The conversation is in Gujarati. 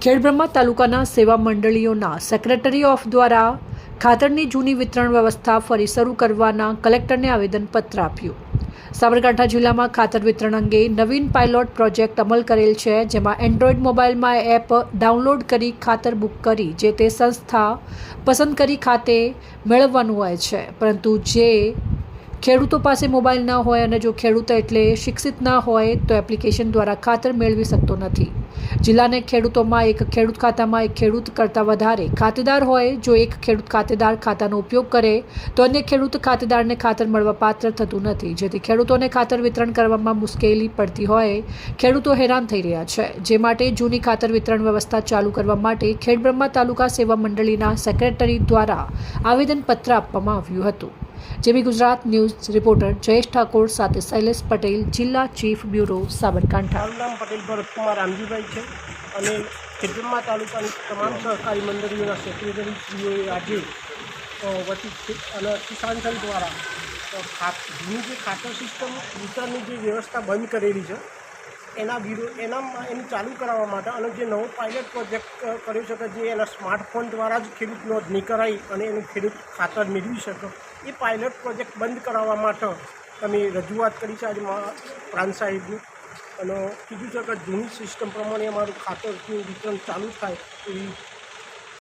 ખેડબ્રહ્મા તાલુકાના સેવા મંડળીઓના સેક્રેટરી ઓફ દ્વારા ખાતરની જૂની વિતરણ વ્યવસ્થા ફરી શરૂ કરવાના કલેક્ટરને આવેદનપત્ર આપ્યું। સાબરકાંઠા જિલ્લામાં ખાતર વિતરણ અંગે નવીન પાયલોટ પ્રોજેક્ટ અમલ કરેલ છે, જેમાં એન્ડ્રોઈડ મોબાઈલમાં એપ ડાઉનલોડ કરી ખાતર બુક કરી જે તે સંસ્થા પસંદ કરી ખાતે મેળવવાનું હોય છે, પરંતુ જે ખેડૂતો પાસે મોબાઈલ ન હોય અને જો ખેડૂત એટલે શિક્ષિત ન હોય તો એપ્લિકેશન દ્વારા ખાતર મેળવી શકતો નથી। જિલ્લાને ખેડૂતોમાં એક ખેડૂત ખાતામાં એક ખેડૂત કરતાં વધારે ખાતેદાર હોય। જો એક ખેડૂત ખાતેદાર ખાતાનો ઉપયોગ કરે તો અન્ય ખેડૂત ખાતેદારને ખાતર મળવા પાત્ર થતું નથી, જેથી ખેડૂતોને ખાતર વિતરણ કરવામાં મુશ્કેલી પડતી હોય ખેડૂતો હેરાન થઈ રહ્યા છે। જે માટે જૂની ખાતર વિતરણ વ્યવસ્થા ચાલુ કરવા માટે ખેડબ્રહ્મા તાલુકા સેવા મંડળીના સેક્રેટરી દ્વારા આવેદનપત્ર આપવામાં આવ્યું હતું। જેબી ગુજરાત ન્યૂઝ રિપોર્ટર જયેશ ઠાકોર સાથે શૈલેષ પટેલ, જિલ્લા ચીફ બ્યુરો સાબરકાંઠા। મારું નામ પટેલ ભરતકુમાર રામજીભાઈ છે અને ખેડબ્રહ્મા તાલુકાની તમામ સહકારી મંડળીઓના સેક્રેટરીશ્રીઓએ આજે વતી અને કિસાન સંઘ દ્વારા જૂની જે ખાતર સિસ્ટમ વિતરણની જે વ્યવસ્થા બંધ કરેલી છે એની ચાલુ કરાવવા માટે અને જે નવો પાયલટ પ્રોજેક્ટ કર્યો છે કે જે એના સ્માર્ટફોન દ્વારા જ ખેડૂત નોંધણી કરાવી અને એનું ખેડૂત ખાતર મેળવી શકે, એ પાયલટ પ્રોજેક્ટ બંધ કરાવવા માટે અમે રજૂઆત કરી છે આજે પ્રાંત સાહેબની અને કીધું છે કે જૂની સિસ્ટમ પ્રમાણે અમારું ખાતરનું વિતરણ ચાલુ થાય એવી